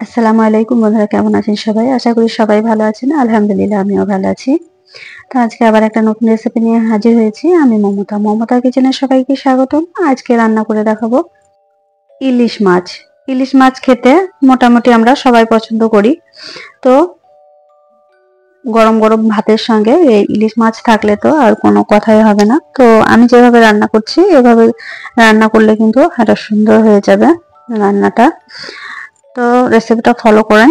আসসালামু আলাইকুম বন্ধুরা, কেমন আছেন সবাই? আশা করি সবাই ভালো আছেন। আলহামদুলিল্লাহ আমিও ভালো আছি। তো আজকে আবার একটা নতুন রেসিপি নিয়ে হাজির হয়েছি। আমি মমতা। মমতার কিচেনে সবাইকে স্বাগতম। আজকে রান্না করে দেখাবো ইলিশ মাছ। ইলিশ মাছ খেতে মোটামুটি আমরা সবাই পছন্দ করি। তো গরম গরম ভাতের সঙ্গে এই ইলিশ মাছ থাকলে তো আর কোনো কথাই হবে না। তো আমি যেভাবে রান্না করছি এভাবে রান্না করলে কিন্তু একটা সুন্দর হয়ে যাবে রান্নাটা। তো রেসিপিটা ফলো করেন,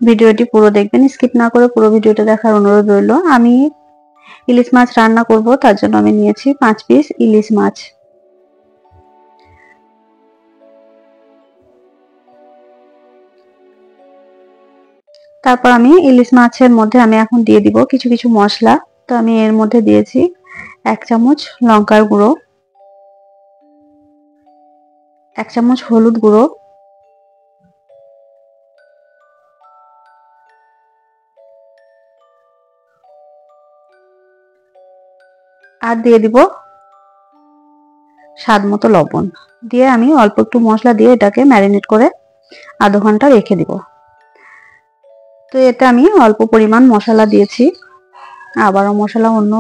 ভিডিওটি পুরো দেখবেন, স্কিপ না করে পুরো ভিডিওটা দেখার অনুরোধ রইল। আমি ইলিশ মাছ রান্না করব, তার জন্য আমি নিয়েছি 5 পিস ইলিশ মাছ। তারপর আমি ইলিশ মাছের মধ্যে আমি এখন দিয়ে দিব কিছু কিছু মশলা। তো আমি এর মধ্যে দিয়েছি 1 চামচ লঙ্কার গুঁড়ো, 1 চামচ হলুদ গুঁড়ো, আর দিয়ে দিব স্বাদ মতো লবণ। দিয়ে আমি অল্প একটু মশলা দিয়ে এটাকে ম্যারিনেট করে আধা ঘন্টা রেখে দিব। তো এতে আমি অল্প পরিমাণ মশলা দিয়েছি, আবারও মশলা অন্য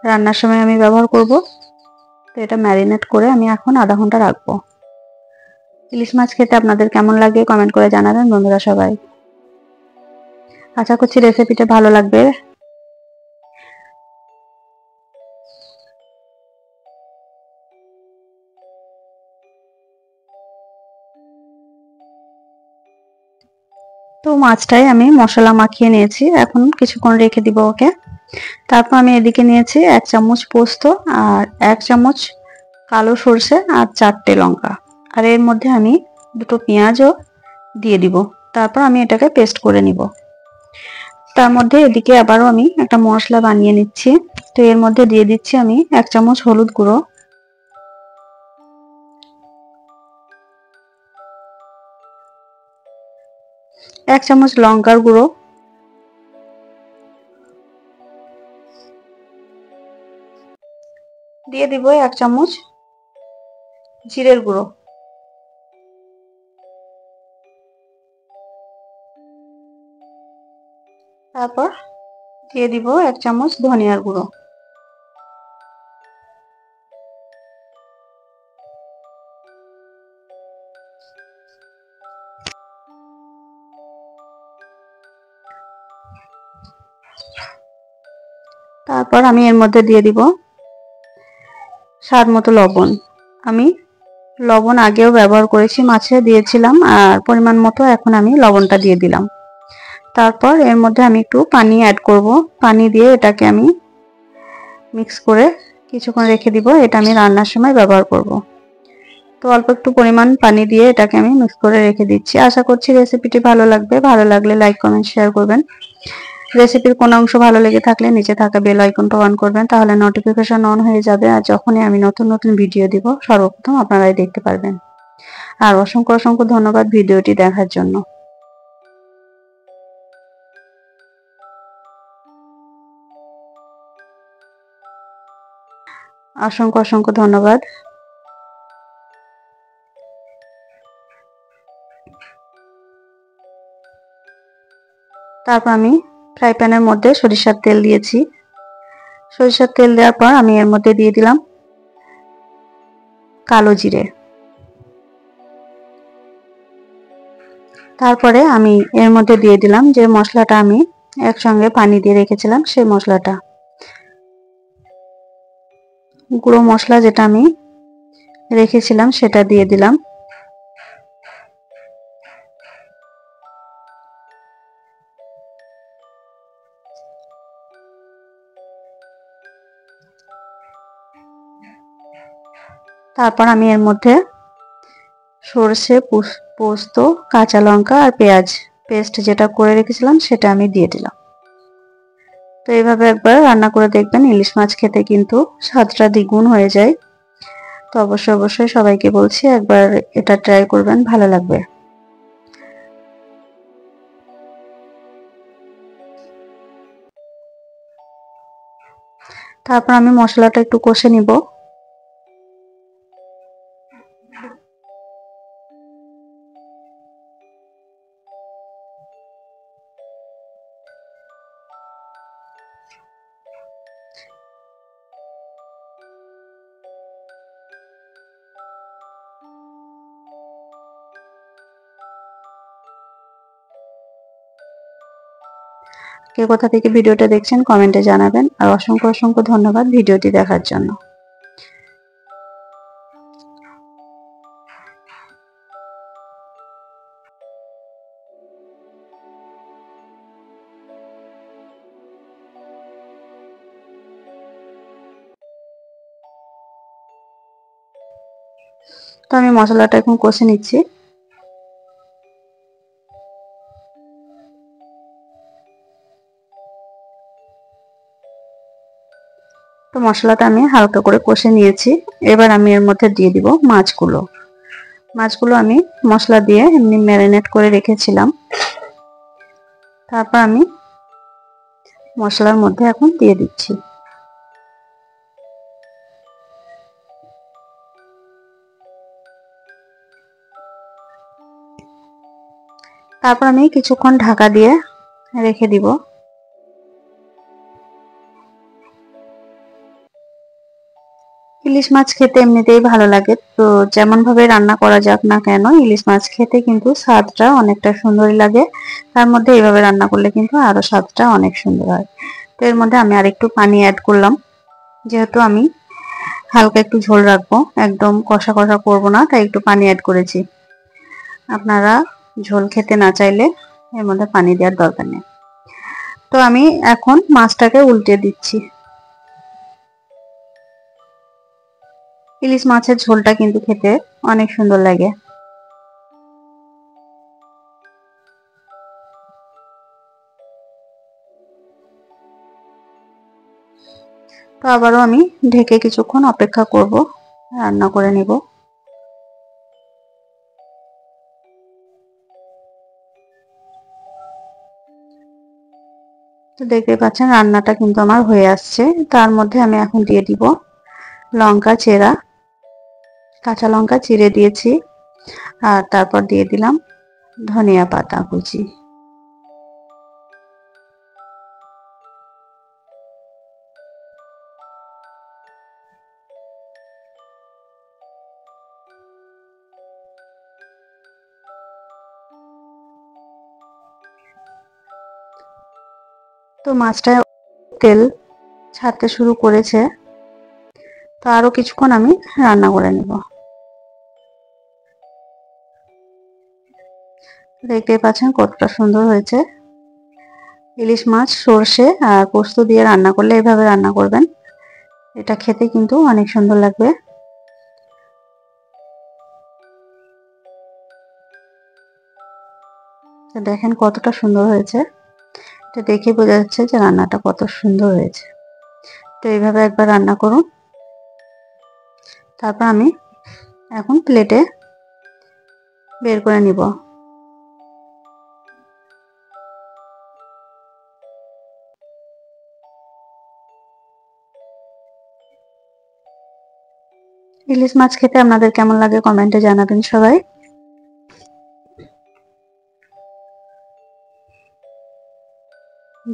রান্নার সময় আমি ব্যবহার করব। তো এটা ম্যারিনেট করে আমি এখন আধা ঘন্টা রাখবো। ইলিশ মাছ খেতে আপনাদের কেমন লাগে কমেন্ট করে জানাবেন বন্ধুরা সবাই। আশা করছি রেসিপিটা ভালো লাগবে। তো মাছটাই আমি মশলা মাখিয়ে নিয়েছি, এখন কিছুক্ষণ রেখে দিব ওকে। তারপর আমি এদিকে নিয়েছি 1 চামচ পোস্ত আর 1 চামচ কালো সরষে আর 4টে লঙ্কা, আর এর মধ্যে আমি 2টো পেঁয়াজও দিয়ে দিব। তারপর আমি এটাকে পেস্ট করে নিব। তার মধ্যে এদিকে আবারও আমি একটা মশলা বানিয়ে নিচ্ছি। তো এর মধ্যে দিয়ে দিচ্ছি আমি 1 চামচ হলুদ গুঁড়ো, 1 চামচ লঙ্কার গুঁড়ো, দিয়ে দিব 1 চামচ জিরের গুঁড়ো, তারপর দিয়ে দিব 1 চামচ ধনিয়ার গুঁড়ো। তারপর আমি এর মধ্যে দিয়ে দিব স্বাদ মতো লবণ। আমি লবণ আগেও ব্যবহার করেছি, মাছে দিয়েছিলাম, আর পরিমাণ মতো এখন আমি লবণটা দিয়ে দিলাম। তারপর এর মধ্যে আমি একটু পানি অ্যাড করব। পানি দিয়ে এটাকে আমি মিক্স করে কিছুক্ষণ রেখে দিব। এটা আমি রান্নার সময় ব্যবহার করব। তো অল্প একটু পরিমাণ পানি দিয়ে এটাকে আমি মিক্স করে রেখে দিচ্ছি। আশা করছি রেসিপিটি ভালো লাগবে। ভালো লাগলে লাইক কমেন্ট শেয়ার করবেন। রেসিপির কোনো অংশ ভালো লেগে থাকলে নিচে থাকা বেল আইকনটা অন করবেন, তাহলে নোটিফিকেশন অন হয়ে যাবে। আর যখনই আমি নতুন নতুন ভিডিও দিব সর্বপ্রথম আপনারাই দেখতে পারবেন। আর অসংখ্য অসংখ্য ধন্যবাদ ভিডিওটি দেখার জন্য। অসংখ্য অসংখ্য ধন্যবাদ। তারপর আমি ফ্রাই প্যানের মধ্যে সরিষার তেল দিয়েছি। সরিষার তেল দেওয়ার পর আমি এর মধ্যে দিয়ে দিলাম কালো জিরে। তারপরে আমি এর মধ্যে দিয়ে দিলাম যে মশলাটা আমি একসঙ্গে পানি দিয়ে রেখেছিলাম, সেই মশলাটা, গুঁড়ো মশলা যেটা আমি রেখেছিলাম সেটা দিয়ে দিলাম। তারপর আমি এর মধ্যে সরষে, পোস্ত, কাঁচা লঙ্কা আর পেঁয়াজ পেস্ট যেটা করে রেখেছিলাম সেটা আমি দিয়ে দিলাম। তো এইভাবে একবার রান্না করে দেখবেন, ইলিশ মাছ খেতে কিন্তু স্বাদটা দ্বিগুণ হয়ে যায়। তো অবশ্যই অবশ্যই সবাইকে বলছি একবার এটা ট্রাই করবেন, ভালো লাগবে। তারপর আমি মশলাটা একটু কষে নিব। কে কোথা থেকে ভিডিওটা দেখছেন কমেন্টে জানাবেন। আর অসংখ্য অসংখ্য ধন্যবাদ ভিডিওটি দেখার জন্য। তো আমি মশলাটা এখন কষে নিচ্ছি। তো মশলাটা আমি হালকা করে কষে নিয়েছি। এবার আমি এর মধ্যে দিয়ে দিব মাছগুলো। মাছগুলো আমি মশলা দিয়ে এমনি ম্যারিনেট করে রেখেছিলাম। তারপর আমি মশলার মধ্যে এখন দিয়ে দিচ্ছি। তারপর আমি কিছুক্ষণ ঢাকা দিয়ে রেখে দিব। ইলিশ মাছ খেতে এমনিতেই ভালো লাগে, তো যেমন ভাবে রান্না করা যাক না কেন ইলিশ মাছ খেতে কিন্তু স্বাদটা অনেকটা সুন্দরই লাগে। তার মধ্যে এইভাবে রান্না করলে কিন্তু আরো স্বাদটা অনেক সুন্দর হয়। তো এর মধ্যে আমি আরেকটু পানি অ্যাড করলাম, যেহেতু আমি হালকা একটু ঝোল রাখবো, একদম কষা কষা করব না, তাই একটু পানি অ্যাড করেছি। আপনারা ঝোল খেতে না চাইলে এর মধ্যে পানি দেওয়ার দরকার নেই। তো আমি এখন মাছটাকে উল্টে দিচ্ছি। ইলিশ মাছের ঝোলটা কিন্তু খেতে অনেক সুন্দর লাগে। তো আবারও আমি ঢেকে কিছুক্ষণ অপেক্ষা করব, রান্না করে নেব। তো দেখতে পাচ্ছেন রান্নাটা কিন্তু আমার হয়ে আসছে। তার মধ্যে আমি এখন দিয়ে দিব লঙ্কা চেরা, কাঁচা লঙ্কা চিড়ে দিয়েছি, আর তারপর দিয়ে দিলাম ধনিয়া পাতা কুচি। তো মাছটা তেল ছাড়তে শুরু করেছে, তো আরো কিছুক্ষণ আমি রান্না করে নেব। দেখতে পাচ্ছেন কতটা সুন্দর হয়েছে। ইলিশ মাছ সর্ষে আর পোস্ত দিয়ে রান্না করলে এভাবে রান্না করবেন, এটা খেতে কিন্তু অনেক সুন্দর লাগবে। তো দেখেন কতটা সুন্দর হয়েছে, এটা দেখে বোঝা যাচ্ছে যে রান্নাটা কত সুন্দর হয়েছে। তো এইভাবে একবার রান্না করুন। তারপর আমি এখন প্লেটে বের করে নিব। ইলিশ মাছ খেতে আপনাদের কেমন লাগে কমেন্টে জানাবেন সবাই।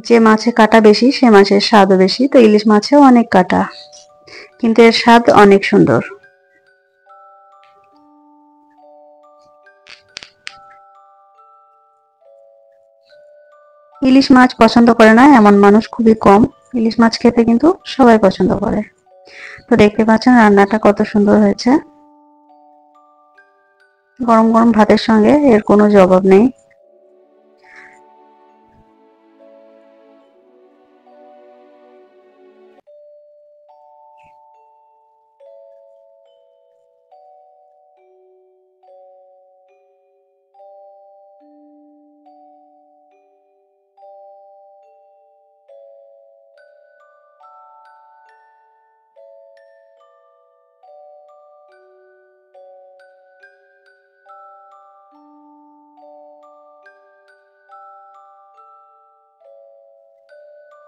যে মাছে কাঁটা বেশি সে মাছের স্বাদও বেশি, তো ইলিশ মাছেও অনেক কাঁটা, কিন্তু এর স্বাদ অনেক সুন্দর। ইলিশ মাছ পছন্দ করে না এমন মানুষ খুবই কম, ইলিশ মাছ খেতে কিন্তু সবাই পছন্দ করে। তো দেখতে পাচ্ছেন রান্নাটা কত সুন্দর হয়েছে। গরম গরম ভাতের সঙ্গে এর কোনো জবাব নেই।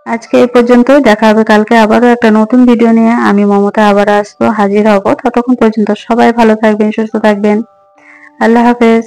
আজকে এই পর্যন্ত, দেখা হবে কালকে আবারও একটা নতুন ভিডিও নিয়ে। আমি মমতা আবার আসবো, হাজির হব। ততক্ষণ পর্যন্ত সবাই ভালো থাকবেন, সুস্থ থাকবেন। আল্লাহ হাফেজ।